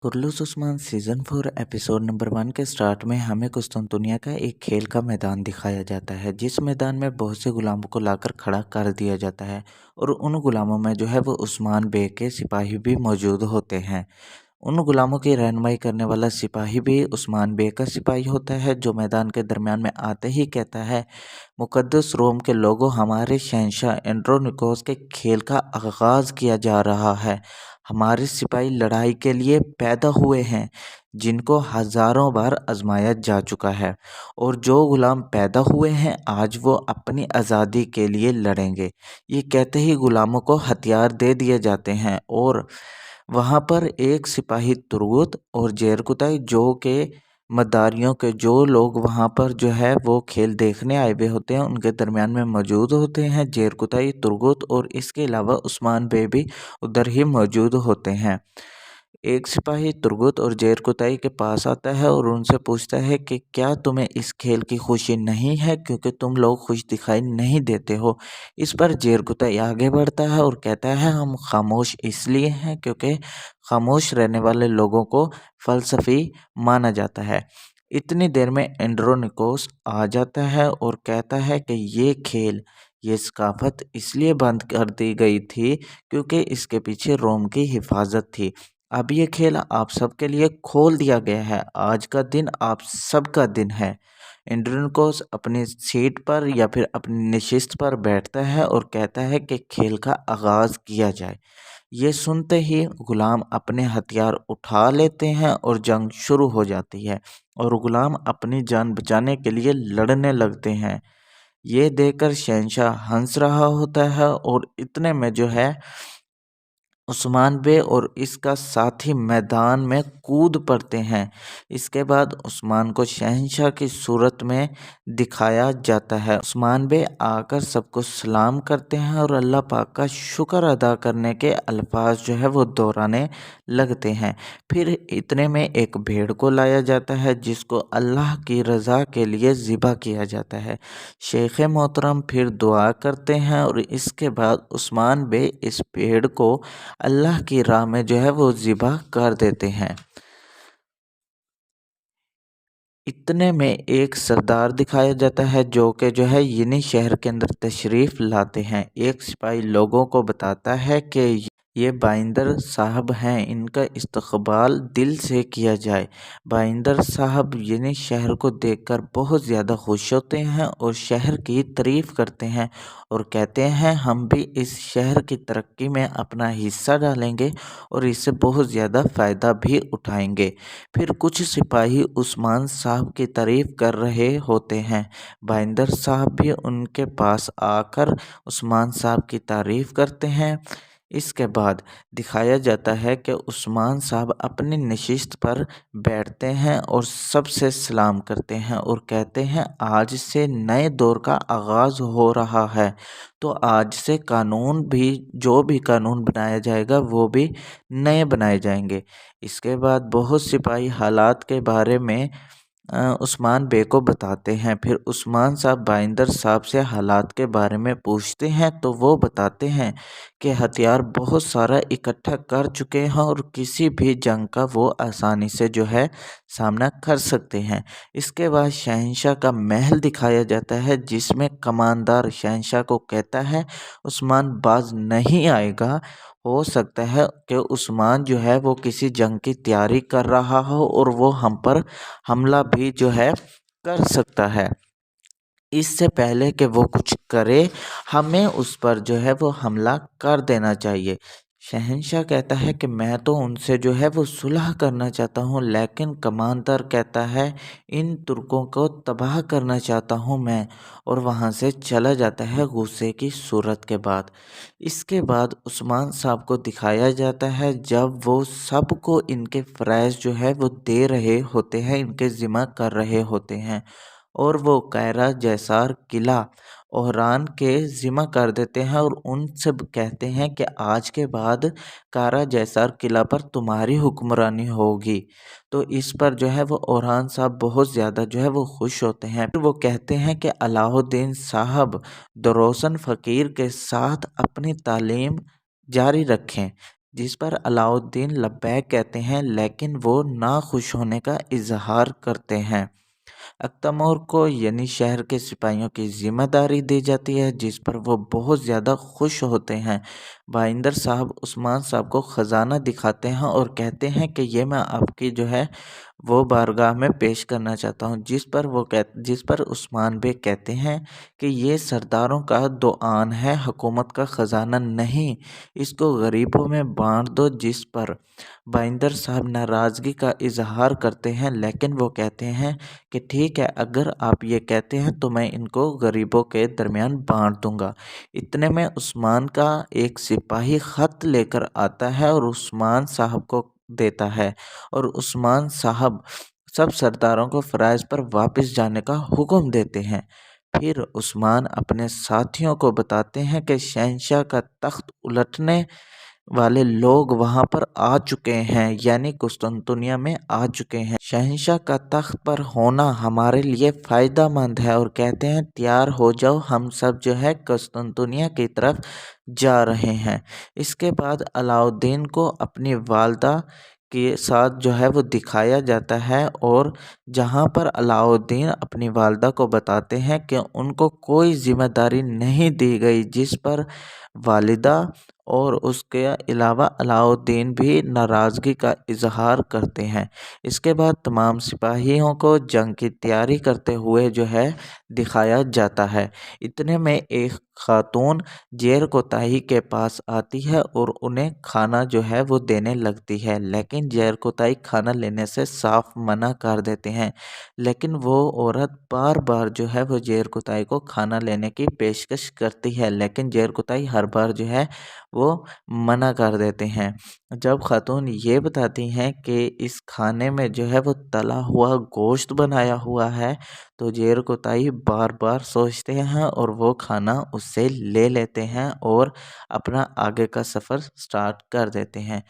कुर्लुस Usman season 4 episode number 1 के start में हमें कुस्तुनतुनिया का एक खेल का मैदान दिखाया जाता है, जिस मैदान में बहुत से गुलामों को लाकर खड़ा कर दिया जाता है और उन गुलामों में जो है वो उस्मान बे के सिपाही भी मौजूद होते हैं। उन गुलामों की रहनुमाई करने वाला सिपाही भी उस्मान बे का सिपाही होता है, जो मैदान के दरमियान में आते ही कहता है, मुकद्दस रोम के लोगों, हमारे शहंशाह एंड्रोनिकोस के खेल का आगाज़ किया जा रहा है। हमारे सिपाही लड़ाई के लिए पैदा हुए हैं, जिनको हज़ारों बार आजमाया जा चुका है, और जो गुलाम पैदा हुए हैं आज वो अपनी आज़ादी के लिए लड़ेंगे। ये कहते ही गुलामों को हथियार दे दिए जाते हैं और वहाँ पर एक सिपाही तुर्गुत और जेरकुताई जो के मदारियों के जो लोग वहाँ पर जो है वो खेल देखने आए हुए होते हैं उनके दरमियान में मौजूद होते हैं। जेरकुताई, तुर्गुत और इसके अलावा उस्मान बे भी उधर ही मौजूद होते हैं। एक सिपाही तुर्गुत और जेरकुताई के पास आता है और उनसे पूछता है कि क्या तुम्हें इस खेल की खुशी नहीं है, क्योंकि तुम लोग खुश दिखाई नहीं देते हो। इस पर जेरकुताई आगे बढ़ता है और कहता है, हम खामोश इसलिए हैं क्योंकि खामोश रहने वाले लोगों को फ़लसफ़ी माना जाता है। इतनी देर में एंड्रोनिकोस आ जाता है और कहता है कि ये सकाफत इसलिए बंद कर दी गई थी क्योंकि इसके पीछे रोम की हिफाजत थी। अब ये खेल आप सबके लिए खोल दिया गया है। आज का दिन आप सबका दिन है। एंड्रोनिकोस अपनी सीट पर या फिर अपनी नशिस्त पर बैठता है और कहता है कि खेल का आगाज़ किया जाए। ये सुनते ही गुलाम अपने हथियार उठा लेते हैं और जंग शुरू हो जाती है और गुलाम अपनी जान बचाने के लिए लड़ने लगते हैं। ये देखकर शहंशाह हंस रहा होता है और इतने में जो है उस्मान बे और इसका साथी मैदान में कूद पड़ते हैं। इसके बाद उस्मान को शहंशाह की सूरत में दिखाया जाता है। उस्मान बे आकर सबको सलाम करते हैं और अल्लाह पाक का शुक्र अदा करने के अल्फाज जो है वो दोहराने लगते हैं। फिर इतने में एक भेड़ को लाया जाता है जिसको अल्लाह की रज़ा के लिए ज़िबा किया जाता है। शेख मोहतरम फिर दुआ करते हैं और इसके बाद उस्मान बे इस भेड़ को अल्लाह की राह में जो है वो ज़िबा कर देते हैं। इतने में एक सरदार दिखाया जाता है जो कि जो है यनी शहर के अंदर तशरीफ़ लाते हैं। एक सिपाही लोगों को बताता है कि ये बाइंदर साहब हैं, इनका इस्तकबाल दिल से किया जाए। बाइंदर साहब यनी शहर को देखकर बहुत ज़्यादा खुश होते हैं और शहर की तारीफ़ करते हैं और कहते हैं, हम भी इस शहर की तरक्की में अपना हिस्सा डालेंगे और इससे बहुत ज़्यादा फ़ायदा भी उठाएंगे। फिर कुछ सिपाही उस्मान साहब की तारीफ़ कर रहे होते हैं। बाइंदर साहब भी उनके पास आकर उस्मान साहब की तारीफ़ करते हैं। इसके बाद दिखाया जाता है कि उस्मान साहब अपनी नशिस्त पर बैठते हैं और सबसे सलाम करते हैं और कहते हैं, आज से नए दौर का आगाज़ हो रहा है, तो आज से कानून भी जो भी कानून बनाया जाएगा वो भी नए बनाए जाएंगे। इसके बाद बहुत सिपाही हालात के बारे में उस्मान बे को बताते हैं। फिर उस्मान साहब बाइंदर साहब से हालात के बारे में पूछते हैं तो वो बताते हैं कि हथियार बहुत सारा इकट्ठा कर चुके हैं और किसी भी जंग का वो आसानी से जो है सामना कर सकते हैं। इसके बाद शहंशाह का महल दिखाया जाता है जिसमें कमानदार शहंशाह को कहता है, उस्मान बाज नहीं आएगा। हो सकता है कि उस्मान जो है वो किसी जंग की तैयारी कर रहा हो और वो हम पर हमला भी जो है कर सकता है। इससे पहले कि वो कुछ करे हमें उस पर जो है वो हमला कर देना चाहिए। शहंशाह कहता है कि मैं तो उनसे जो है वो सुलह करना चाहता हूँ, लेकिन कमानदार कहता है इन तुर्कों को तबाह करना चाहता हूँ मैं, और वहाँ से चला जाता है गुस्से की सूरत के बाद। इसके बाद उस्मान साहब को दिखाया जाता है जब वो सबको इनके फ़राइज़ जो है वो दे रहे होते हैं, इनके ज़िम्मा कर रहे होते हैं और वो कायरा जैसार किला ओहरान के ज़िम्मा कर देते हैं और उनसे कहते हैं कि आज के बाद कारा जैसार किला पर तुम्हारी हुक्मरानी होगी। तो इस पर जो है वो ओरहान साहब बहुत ज़्यादा जो है वो खुश होते हैं। फिर वो कहते हैं कि अलाउद्दीन साहब दरोसन फ़कीर के साथ अपनी तालीम जारी रखें जिस पर अलाउद्दीन लब्बैक कहते हैं, लेकिन वो नाखुश होने का इजहार करते हैं। अख्तमौर को यानी शहर के सिपाहियों की जिम्मेदारी दी जाती है, जिस पर वो बहुत ज़्यादा खुश होते हैं। भाईंदर साहब उस्मान साहब को ख़जाना दिखाते हैं और कहते हैं कि ये मैं आपकी जो है वो बारगाह में पेश करना चाहता हूँ। जिस पर उस्मान बेग कहते हैं कि ये सरदारों का दुआन है, हुकूमत का ख़जाना नहीं, इसको गरीबों में बांट दो। जिस पर भाईंदर साहब नाराज़गी का इजहार करते हैं, लेकिन वो कहते हैं कि ठीक है, अगर आप ये कहते हैं तो मैं इनको गरीबों के दरमियान बांट दूंगा। इतने में उस्मान का एक सिपाही ख़त लेकर आता है और उस्मान साहब को देता है, और उस्मान साहब सब सरदारों को फ़राइज़ पर वापस जाने का हुक्म देते हैं। फिर उस्मान अपने साथियों को बताते हैं कि शहंशाह का तख्त उलटने वाले लोग वहाँ पर आ चुके हैं, यानी कुस्तुनतुनिया में आ चुके हैं। शहंशाह का तख्त पर होना हमारे लिए फ़ायदा मंद है, और कहते हैं तैयार हो जाओ, हम सब जो है कुस्तुनतुनिया की तरफ जा रहे हैं। इसके बाद अलाउद्दीन को अपनी वालदा के साथ जो है वो दिखाया जाता है, और जहाँ पर अलाउद्दीन अपनी वालदा को बताते हैं कि उनको कोई ज़िम्मेदारी नहीं दी गई, जिस पर वालिदा और उसके अलावा अलाउद्दीन भी नाराज़गी का इजहार करते हैं। इसके बाद तमाम सिपाहियों को जंग की तैयारी करते हुए जो है दिखाया जाता है। इतने में एक खातून जेर कोताही के पास आती है और उन्हें खाना जो है वो देने लगती है, लेकिन जेर कोताही खाना लेने से साफ मना कर देते हैं। लेकिन वो औरत बार बार जो है वो जेर कोताही को खाना लेने की पेशकश करती है, लेकिन जेर कोताही हर बार जो है वो मना कर देते हैं। जब खातून ये बताती हैं कि इस खाने में जो है वो तला हुआ गोश्त बनाया हुआ है, तो जेर कोताही बार बार सोचते हैं और वो खाना उससे ले लेते हैं और अपना आगे का सफ़र स्टार्ट कर देते हैं।